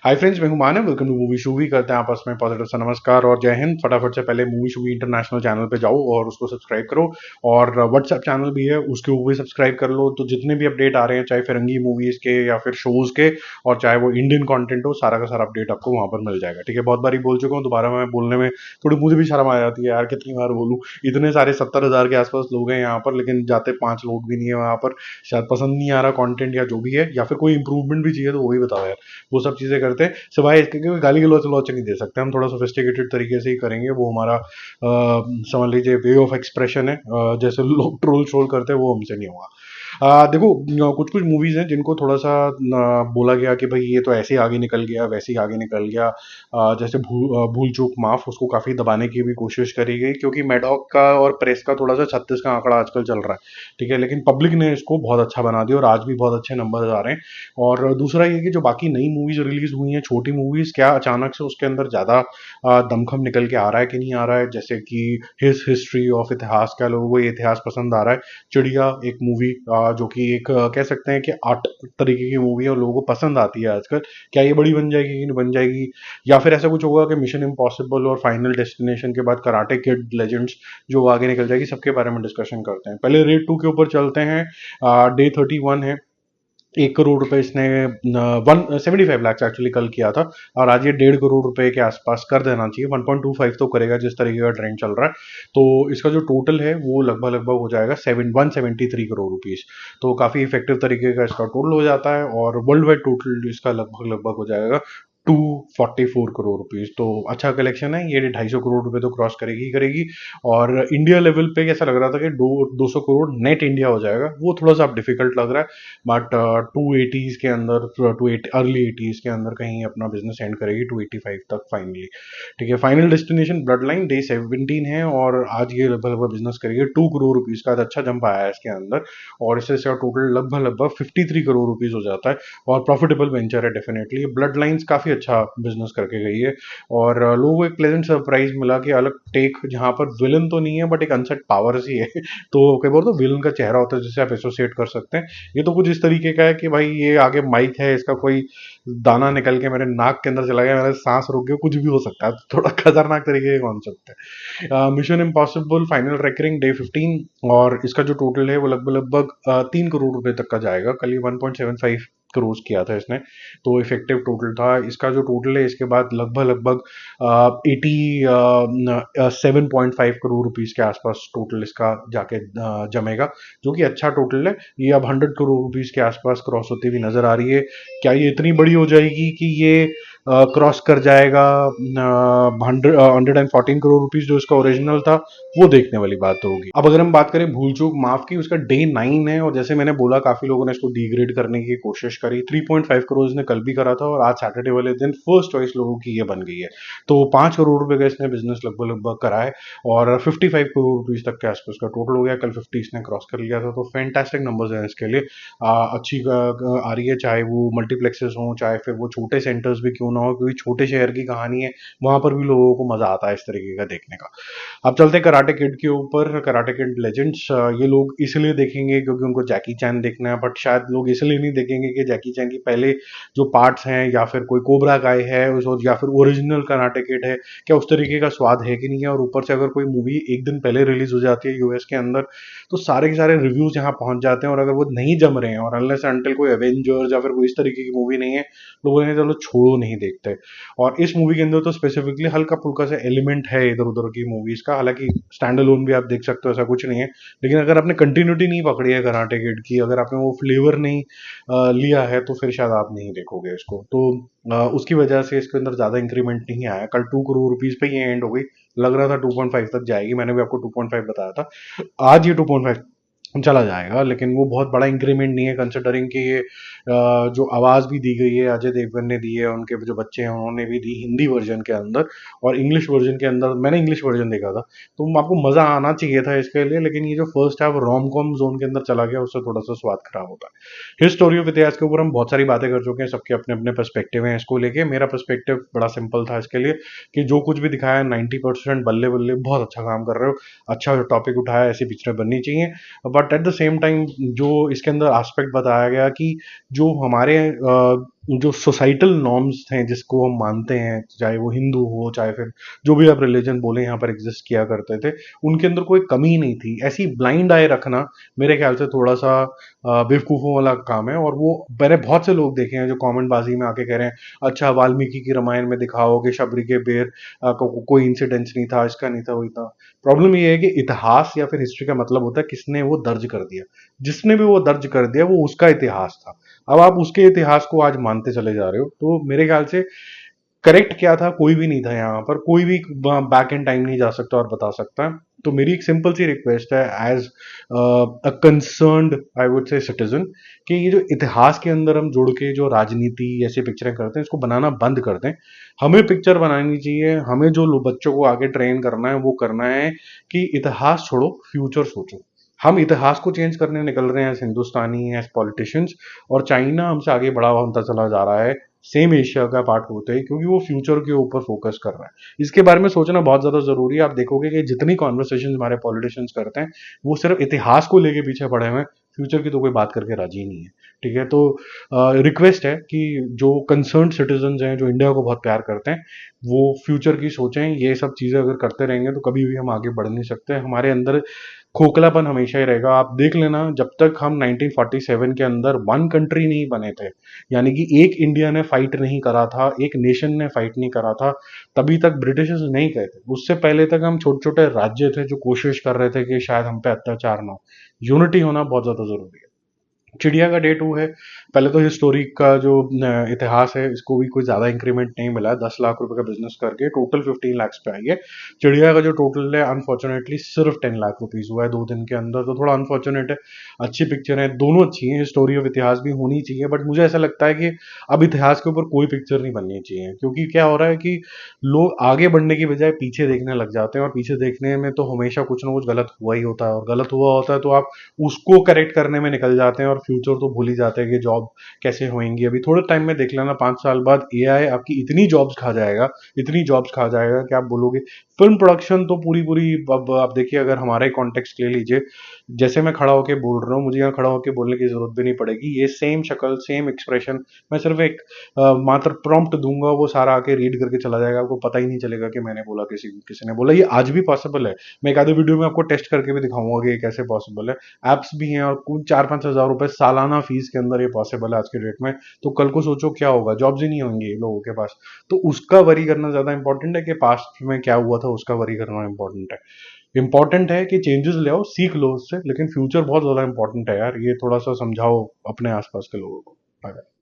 Hi friends, मैं हुमान है। Welcome to movie shoovy. करते हैं आपस में पॉजिटिव सा नमस्कार और जय हिंद। फटाफट से पहले मूवी शूवी इंटरनेशनल चैनल पे जाओ और उसको सब्सक्राइब करो। और व्हाट्सएप चैनल भी है, उसके ऊपर भी सब्सक्राइब कर लो। तो जितने भी अपडेट आ रहे हैं, चाहे फिरंगी मूवीज के या फिर शोज के, और चाहे वो इंडियन कंटेंट हो, सारा का सारा अपडेट आपको वहां पर मिल जाएगा। ठीक है, बहुत बारी बोल चुका हूँ, दोबारा मैं बोलने में थोड़ी मुझे भी शर्म आ जाती है यार, कितनी बार बोलूँ। इतने सारे 70,000 के आसपास लोग हैं यहाँ पर, लेकिन जाते 5 लोग भी नहीं है वहां पर। शायद पसंद नहीं आ रहा कंटेंट या जो भी है, या फिर कोई इंप्रूवमेंट भी चाहिए तो वो भी बताओ यार। वो सब चीजें करते हैं सिवाय इसके कि गाली गलौच वलौच नहीं दे सकते। हम थोड़ा सोफिस्टिकेटेड तरीके से ही करेंगे, वो हमारा समझ लीजिए वे ऑफ एक्सप्रेशन है। जैसे लोग ट्रोल शोल करते हैं वो हमसे नहीं होगा। देखो, कुछ कुछ मूवीज हैं जिनको थोड़ा सा बोला गया कि भाई ये तो ऐसे ही आगे निकल गया, वैसे ही आगे निकल गया। जैसे भूल चूक माफ, उसको काफी दबाने की भी कोशिश करी गई, क्योंकि मैडॉक का और प्रेस का थोड़ा सा 36 का आंकड़ा आजकल चल रहा है। ठीक है, लेकिन पब्लिक ने इसको बहुत अच्छा बना दिया और आज भी बहुत अच्छे नंबर आ रहे हैं। और दूसरा ये कि जो बाकी नई मूवीज रिलीज हुई हैं, छोटी मूवीज, क्या अचानक से उसके अंदर ज्यादा दमखम निकल के आ रहा है कि नहीं आ रहा है। जैसे कि हिज हिस्ट्री ऑफ इतिहास, क्या लोगों को ये इतिहास पसंद आ रहा है। चिड़िया एक मूवी जो कि एक कह सकते हैं कि आर्ट तरीके की मूवी है और लोगों को पसंद आती है आजकल। क्या ये बड़ी बन जाएगी कि नहीं बन जाएगी, या फिर ऐसा कुछ होगा कि मिशन इम्पॉसिबल और फाइनल डेस्टिनेशन के बाद कराटे किड लेजेंड्स जो आगे निकल जाएगी, सबके बारे में डिस्कशन करते हैं। पहले रेड 2 के ऊपर चलते हैं। डे 31 है। 1 करोड़ रुपए इसने 175 लाख एक्चुअली कल किया था, और आज ये 1.5 करोड़ रुपए के आसपास कर देना चाहिए। 1.25 तो करेगा जिस तरीके का ट्रेंड चल रहा है। तो इसका जो टोटल है वो लगभग लगभग हो जाएगा 173 करोड़ रुपीज। तो काफी इफेक्टिव तरीके का इसका टोटल हो जाता है, और वर्ल्ड वाइड टोटल इसका लगभग लगभग हो जाएगा 244 करोड़ रुपीज। तो अच्छा कलेक्शन है ये, 250 करोड़ रुपए तो क्रॉस करेगी ही करेगी। और इंडिया लेवल पे कैसा लग रहा था कि 200 करोड़ नेट इंडिया हो जाएगा, वो थोड़ा सा डिफिकल्ट लग रहा है। बट 280s के अंदर, टू अर्ली 80s के अंदर कहीं अपना बिजनेस एंड करेगी 285 तक फाइनली। ठीक है, final destination blood line day 17 है, और आज ये लगभग लगभग बिजनेस करेगी 2 करोड़ रुपीज का। अच्छा जंप आया है इसके अंदर, और इससे इसका टोटल लगभग लगभग 53 करोड़ रुपीज हो जाता है। और प्रॉफिटेबल वेंचर है डेफिनेटली। ब्लड लाइन्स काफी अच्छा बिजनेस करके गई है, और लोगों को एक प्लेजेंट सरप्राइज मिला कि अलग टेक, जहां पर विलन तो नहीं है बट एक अनसेट पावर्स ही है। तो कई बार तो विलन का चेहरा होता है जिससे आप एसोसिएट कर सकते हैं। ये तो कुछ इस तरीके का है कि भाई ये आगे माइक है, इसका कोई दाना निकल के मेरे नाक के अंदर चला गया, मेरा सांस रुक गया, कुछ भी हो सकता है। थोड़ा खतरनाक तरीके का कॉन्सेप्ट है। Mission impossible final recurring day 15, और इसका जो टोटल है वो लगभग लगभग 3 करोड़ रुपए तक का जाएगा। कल ये 1.75 क्रोज किया था इसने, तो इफेक्टिव टोटल था इसका जो टोटल है। इसके बाद लगभग लगभग 87.5 करोड़ रुपीज के आसपास टोटल इसका जाके जमेगा, जो कि अच्छा टोटल है। ये अब 100 करोड़ रुपीज के आसपास क्रॉस होती हुई नजर आ रही है। क्या ये इतनी बड़ी हो जाएगी कि ये क्रॉस कर जाएगा 114 करोड़ रुपीज जो इसका ओरिजिनल था, वो देखने वाली बात होगी। अब अगर हम बात करें भूल चूक माफ की, उसका डे 9 है, और जैसे मैंने बोला काफी लोगों ने इसको डिग्रेड करने की कोशिश करी। 3.5 करोड़ ने कल भी करा था, और आज सैटरडे वाले दिन फर्स्ट चॉइस लोगों की ये बन गई है। तो 5 करोड़ रुपए का इसने बिजनेस लगभग लगभग करा है, और 55 करोड़ रुपीज तक के आसपास का टोटल हो गया। कल 50 इसने क्रॉस कर लिया था, तो फैंटास्टिक नंबर्स हैं इसके लिए। अच्छी आ रही है, चाहे वो मल्टीप्लेक्सेस हों, चाहे फिर वो छोटे सेंटर्स भी क्यों ना हो, क्योंकि छोटे शहर की कहानी है, वहां पर भी लोगों को मजा आता है इस तरीके का देखने का। अब चलते हैं कराटे किड के ऊपर। कराटे किड लेजेंड्स, ये लोग इसलिए देखेंगे क्योंकि उनको जैकी चैन देखना है, बट शायद लोग इसलिए नहीं देखेंगे कि जैकी चैन की पहले जो पार्ट्स हैं, या फिर कोई कोबरा काय है या फिर ओरिजिनल कराटे किड है, क्या उस तरीके का स्वाद है कि नहीं है। और ऊपर से अगर कोई मूवी एक दिन पहले रिलीज हो जाती है यूएस के अंदर, तो सारे के सारे रिव्यूज यहाँ पहुंच जाते हैं, और अगर वो नहीं जम रहे हैं, और अनलेस अनटिल कोई एवेंजर्स या फिर कोई इस तरीके की मूवी नहीं है, लोगों ने चलो छोड़ो नहीं देखते। और इस मूवी के अंदर तो स्पेसिफिकली हल्का फुल्का सा एलिमेंट है इधर उधर की मूवीज का, हालांकि स्टैंड अलोन भी आप देख सकते हो, ऐसा कुछ नहीं है। लेकिन अगर आपने कंटिन्यूटी नहीं पकड़ी है कराटे किड की, अगर आपने वो फ्लेवर नहीं लिया है, तो फिर शायद आप नहीं देखोगे इसको। तो उसकी वजह से इसके अंदर ज्यादा इंक्रीमेंट नहीं आया। कल 2 करोड़ रुपीज पे ये एंड हो गई। लग रहा था 2.5 तक जाएगी, मैंने भी आपको 2.5 बताया था। आज ये 2.5 चला जाएगा, लेकिन वो बहुत बड़ा इंक्रीमेंट नहीं है, कंसिडरिंग कि ये जो आवाज भी दी गई है अजय देवगन ने दी है, उनके जो बच्चे हैं उन्होंने भी दी हिंदी वर्जन के अंदर, और इंग्लिश वर्जन के अंदर मैंने इंग्लिश वर्जन देखा था। तो आपको मजा आना चाहिए था इसके लिए, लेकिन ये जो first half rom com zone के अंदर चला गया, उससे थोड़ा सा स्वाद खराब होता है। हिस्टोरी ऑफ इतिहास के ऊपर हम बहुत सारी बातें कर चुके हैं, सबके अपने अपने पर्सपेक्टिव हैं इसको लेके। मेरा पर्सपेक्टिव बड़ा सिंपल था इसके लिए, कि जो कुछ भी दिखाया 90% बल्ले बल्ले, बहुत अच्छा काम कर रहे हो, अच्छा टॉपिक उठाया, ऐसी पिक्चरें बननी चाहिए। But at the same time जो इसके अंदर एस्पेक्ट बताया गया कि जो हमारे जो सोसाइटल नॉर्म्स हैं जिसको हम मानते हैं, चाहे वो हिंदू हो, चाहे फिर जो भी आप रिलीजन बोले यहाँ पर एग्जिस्ट किया करते थे, उनके अंदर कोई कमी नहीं थी। ऐसी ब्लाइंड आय रखना मेरे ख्याल से थोड़ा सा बेवकूफ़ों वाला काम है। और वो मैंने बहुत से लोग देखे हैं जो कमेंट बाजी में आके कह रहे हैं, अच्छा वाल्मीकि की रामायण में दिखाओ कि शबरी के बेर कोई इंसिडेंस नहीं था, इसका नहीं था, वही था। प्रॉब्लम ये है कि इतिहास या फिर हिस्ट्री का मतलब होता है किसने वो दर्ज कर दिया। जिसने भी वो दर्ज कर दिया वो उसका इतिहास था। अब आप उसके इतिहास को आज मानते चले जा रहे हो, तो मेरे ख्याल से करेक्ट क्या था, कोई भी नहीं था यहाँ पर, कोई भी बैक इन टाइम नहीं जा सकता और बता सकता है। तो मेरी एक सिंपल सी रिक्वेस्ट है as a concerned I would say citizen, कि ये जो इतिहास के अंदर हम जुड़ के जो राजनीति ऐसी पिक्चरें करते हैं इसको बनाना बंद कर दें। हमें पिक्चर बनानी चाहिए, हमें जो बच्चों को आगे ट्रेन करना है वो करना है कि इतिहास छोड़ो, फ्यूचर सोचो। हम इतिहास को चेंज करने निकल रहे हैं एज हिंदुस्तानी, एज पॉलिटिशियंस, और चाइना हमसे आगे बढ़ा होता चला जा रहा है सेम एशिया का पार्ट होते हैं, क्योंकि वो फ्यूचर के ऊपर फोकस कर रहा है। इसके बारे में सोचना बहुत ज्यादा जरूरी है। आप देखोगे कि जितनी कॉन्वर्सेशन हमारे पॉलिटिशियंस करते हैं वो सिर्फ इतिहास को लेके पीछे पड़े हुए हैं, फ्यूचर की तो कोई बात करके राजी नहीं है। ठीक है, तो रिक्वेस्ट है कि जो कंसर्न सिटीजन हैं, जो इंडिया को बहुत प्यार करते हैं, वो फ्यूचर की सोचें। ये सब चीजें अगर करते रहेंगे तो कभी भी हम आगे बढ़ नहीं सकते। हमारे अंदर खोखलापन हमेशा ही रहेगा। आप देख लेना, जब तक हम 1947 के अंदर वन कंट्री नहीं बने थे, यानी कि एक इंडिया ने फाइट नहीं करा था, एक नेशन ने फाइट नहीं करा था, तभी तक ब्रिटिशर्स नहीं गए थे। उससे पहले तक हम छोटे छोटे राज्य थे जो कोशिश कर रहे थे कि शायद हम पे अत्याचार ना हो। यूनिटी होना बहुत ज्यादा जरूरी है। चिड़िया का डे 2 है। पहले तो हिस्टोरिक का जो इतिहास है इसको भी कोई ज्यादा इंक्रीमेंट नहीं मिला है। 10 लाख रुपए का बिजनेस करके टोटल 15 लाख पे आई है। चिड़िया का जो टोटल है अनफॉर्चुनेटली सिर्फ 10 लाख रुपीज हुआ है 2 दिन के अंदर, तो थोड़ा अनफॉर्चुनेट है। अच्छी पिक्चर है, दोनों अच्छी है, हिस्टोरी ऑफ इतिहास भी होनी चाहिए, बट मुझे ऐसा लगता है कि अब इतिहास के ऊपर कोई पिक्चर नहीं बननी चाहिए, क्योंकि क्या हो रहा है कि लोग आगे बढ़ने की बजाय पीछे देखने लग जाते हैं, और पीछे देखने में तो हमेशा कुछ ना कुछ गलत हुआ ही होता है, और गलत हुआ होता है तो आप उसको करेक्ट करने में निकल जाते हैं और फ्यूचर तो भूल ही जाते हैं कि जॉब कैसे होंगी। अभी थोड़े टाइम में देख लेना, 5 साल बाद एआई आपकी इतनी जॉब्स खा जाएगा, इतनी जॉब्स खा जाएगा कि आप बोलोगे। फिल्म प्रोडक्शन तो पूरी पूरी, अब आप देखिए, अगर हमारा ही कॉन्टेक्स्ट ले लीजिए, जैसे मैं खड़ा होकर बोल रहा हूँ, मुझे यहाँ खड़ा होकर बोलने की जरूरत भी नहीं पड़ेगी। ये सेम शक्ल, सेम एक्सप्रेशन, मैं सिर्फ एक मात्र प्रॉम्प्ट दूंगा, वो सारा आके रीड करके चला जाएगा, आपको पता ही नहीं चलेगा कि मैंने बोला, किसी किसी ने बोला। ये आज भी पॉसिबल है। मैं एक आधे वीडियो में आपको टेस्ट करके भी दिखाऊंगा कि ये कैसे पॉसिबल है। एप्स भी हैं, और कुछ 4-5 हज़ार रुपए सालाना फीस के अंदर ये पॉसिबल है आज के डेट में। तो कल को सोचो क्या होगा, जॉब्स ही नहीं होंगी लोगों के पास। तो उसका वरी करना ज्यादा इंपॉर्टेंट है कि पास्ट में क्या हुआ था उसका वरी करना इंपॉर्टेंट है। इंपॉर्टेंट है कि चेंजेस ले आओ, सीख लो उससे, लेकिन फ्यूचर बहुत ज्यादा इंपॉर्टेंट है यार, ये थोड़ा सा समझाओ अपने आसपास के लोगों को।